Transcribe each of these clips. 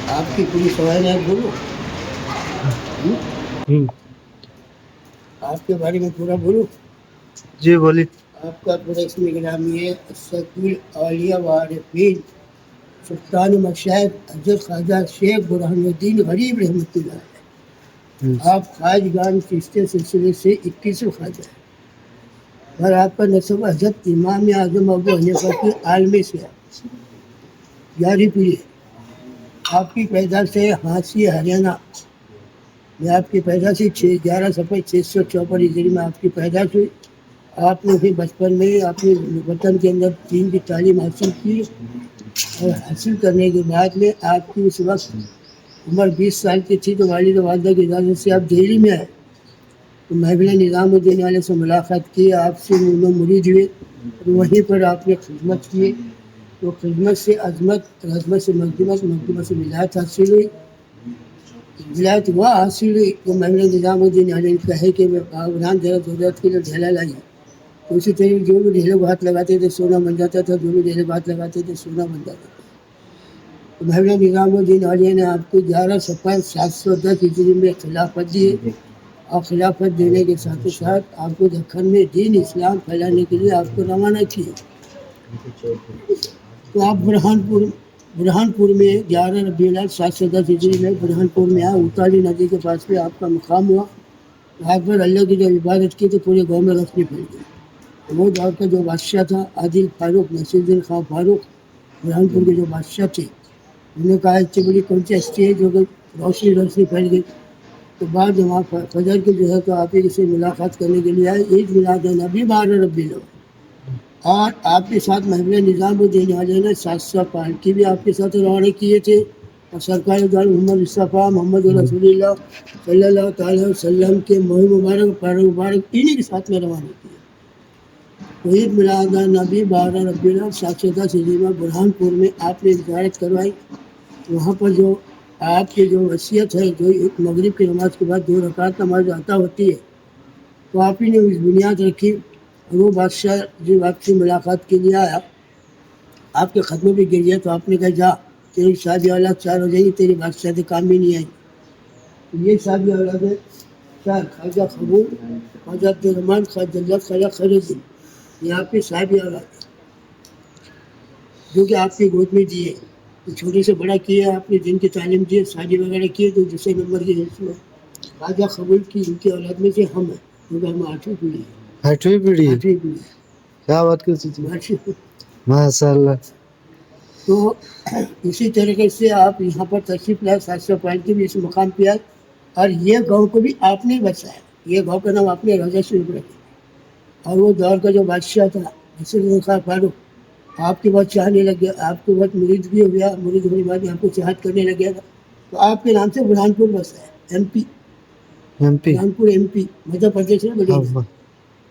آپ کی پوری سوال بولو، آپ کے بارے میں پورا بولو. جی بولیے. آپ کا پورا اسم گرامی ہے اسد الاولیاء وعارفین سلطان مشاہد حضرت خواجہ شیخ برہان الدین غریب رحمۃ اللہ علیہ. آپ خواجگان چشتیہ سلسلے سے 21 خواجہ ہیں، اور آپ کا نسب حضرت امام اعظم ابو حنیفہ کی عالمی سے ہے، 11ویں پیڑھی ہے. آپ کی پیدائش ہے ہانسی ہریانہ میں. آپ کی پیدائش 11 صفر 654 ہجری میں آپ کی پیدائش ہوئی. آپ نے بھی بچپن میں اپنے وطن کے اندر دین کی تعلیم حاصل کی، اور حاصل کرنے کے بعد میں آپ کی اس وقت عمر 20 سال کی تھی تو والد و والدہ کی اجازت سے آپ دہلی میں آئے. تو محفل نظام الدین والے سے ملاقات کی، آپ سے مرید ہوئے، اور وہیں پر آپ نے خدمت کی. تو خدمت سے عظمت سے مقدمت سے ولایت حاصل ہوئی. ولایت وہ حاصل ہوئی تو محفل نظام الدین علیہ کہے کہ میں باغران ضرورت کے لیے ڈھیلا لائی. تو اسی طریقے جو بھی ڈھیلے کو ہاتھ لگاتے تھے سونا بن جاتا تھا، جو بھی ڈھیلے کو ہاتھ لگاتے تھے سونا بن جاتا تھا. تو محفل نظام الدین علیہ نے آپ کو 11 صفر 710 ہجری میں خلافت دی، اور خلافت دینے کے ساتھ ساتھ آپ کو دکن میں دین اسلام پھیلانے کے لیے آپ کو روانہ کیے. تو آپ برہانپور میں 11 ربیع الاول 710 ہجری میں برہانپور میں اتالی ندی کے پاس میں آپ کا مقام ہوا. رات بھر اللہ کی جب عبادت کی تو پورے گاؤں میں روشنی پھیل گئی. وہ دور کا جو بادشاہ تھا عادل فاروق نصیر الدین خان فاروق، برہانپور کے جو بادشاہ تھے، انہوں نے کہا اتنی بڑی کون سی ہستی ہے جو کہ روشنی پھیل گئی. تو بعد وہاں فجر کے جو ہے تو آپ ہی سے ملاقات کرنے کے لیے آئے. عید میلاد النبی 12 ربیع الاول، اور آپ کے ساتھ محفل نظام الدین علیہ نے 700 پالکی بھی آپ کے ساتھ روانہ کیے تھے، اور سرکار محمد مصطفیٰ محمد رسول اللہ صلی اللہ تعالی وسلم کے مہر مبارک پیر مبارک انہیں کے ساتھ میں روانہ کیے. تو عید میلاد النبی 12 ربیع الاول 710 ہجری میں برہانپور میں آپ نے زیارت کروائی. وہاں پر جو آپ کی جو وصیت ہے، جو مغرب کی نماز کے بعد 2 رکعت نماز عطا ہوتی ہے، تو آپ ہی نے اس بنیاد رکھی. اور وہ بادشاہ جب آپ سے ملاقات کے لیے آیا، آپ کے خط میں بھی گر گیا، تو آپ نے کہا جا تیری شادی اولاد 4 ہو جائے گی، تیری بادشاہ کام بھی نہیں آئی. یہ شادی اولاد ہے 4: خواجہ قبول، خواجہ عبدالرحمان، خواجہ جلت، خواجہ خیرالدین. یہ آپ کی صاحب اولاد ہے جو کہ آپ کی گود میں دیے. چھوٹے سے بڑا کیا، آپ نے دین کی تعلیم دی، شادی وغیرہ کی. تو دوسرے نمبر کی حیثیت خواجہ قبول کی، ان کی اولاد میں سے ہم ہیں، کیونکہ ہم 8ویں پیڑھی ہیں. 8ویں پیڑھی ہے. 8ویں پیڑھی کیا بات کرتی تھی، ماشاء اللہ. تو اسی طریقے سے آپ یہاں پر تشریف لائے، 700 پوائنٹ کی بھی اس مقام پہ آئے. اور یہ گاؤں کو بھی آپ نے بچایا. یہ گاؤں کا نام آپ نے روضہ شریف رکھا. اور وہ دور کا جو بادشاہ تھا نصیر الدین خان فاروق، آپ کے بہت چاہنے لگ گیا، آپ کے بہت مرید بھی ہو گیا. مرید ہونے کے بعد آپ کو چاہت کرنے لگ گیا تھا. تو آپ کے نام سے برہانپور بسا ہے، MP، برہانپور MP مدھیہ پردیش میں بڑی ہے.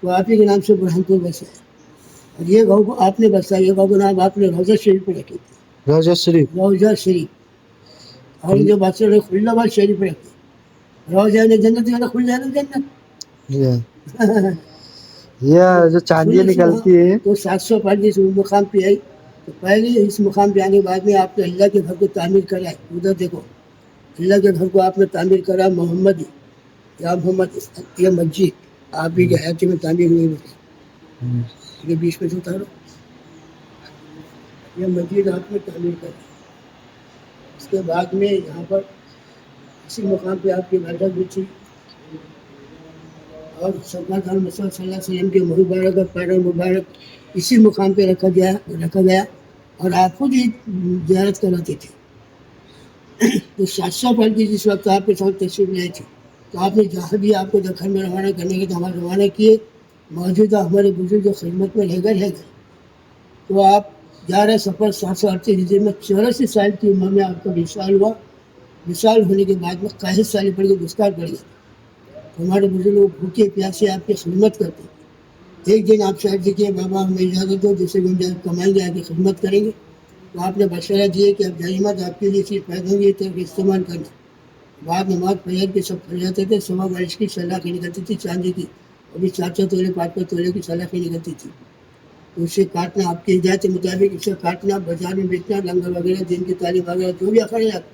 تو آپ ہی کے نام سے برہانپور بسا ہے. اور یہ گاؤں کو آپ نے بسا. یہ گاؤں کا نام آپ نے روضہ شریف پہ رکھے تھے، روضہ شریف. روضہ شریف. اور جو بادشاہ نے کھلنا باد شریف رکھے. روضہ نے جنت والا کھل جائے نا جنت. یہ جو چاندیاں نکلتی ہے. تو 700 پار جس مقام پہ آئی، تو پہلے اس مقام پہ آنے کے بعد میں آپ نے اللہ کے گھر کو تعمیر کرائے. ادھر دیکھو، اللہ کے گھر کو آپ نے تعمیر کرا. محمد یا محمد یہ مسجد آپ بھی کے حیاتی میں تعمیر ہوئی. یہ 20 میں سے اتارو. یہ مسجد آپ نے تعمیر کری. اس کے بعد میں یہاں پر اسی مقام پہ آپ کی بیٹھک بھی تھی، اور سرکار صلی اللہ علیہ وسلم کے مبارک اور پیر مبارک اسی مقام پہ رکھا گیا. اور آپ خود ہی زیارت کراتے تھے. تو 700 پال کی جس وقت آپ کے ساتھ تشریف لائے تھے، تو آپ نے جہاں بھی آپ کو دکن میں روانہ کرنے کے تو ہمارے روانہ کیے. موجودہ ہمارے بزرگ جو خدمت میں رہ گئے. تو آپ 11 صفر 738 ہجری میں 84 سال کی عمر میں آپ کا وصال ہوا. وصال ہونے کے بعد میں 61 سال پڑ کے گستار پڑ گیا. ہمارے بزرگ لوگ بھوکے پیاسے آپ کی خدمت کرتے ہیں. ایک دن آپ شاید دیکھیے بابا ہمیں اجازت دو، جسے ہم کمائیں گے آگے خدمت کریں گے. تو آپ نے مشورہ دیے کہ اب جائمت آپ کے لیے صرف پیدوں کی طرف استعمال کرنا. بعد نماز فجر کے سب کھل جاتے تھے. سوا بارش کی سلاخیں نکلتی تھی چاندی کی، ابھی 4 تولے 5 تولے کی سلاخیں نکلتی تھی. تو اسے کاٹنا آپ کی ہدایت کے مطابق، اسے کاٹنا، بازار میں بیچنا، لنگر وغیرہ دین کی تعلیم وغیرہ جو بھی اخراجات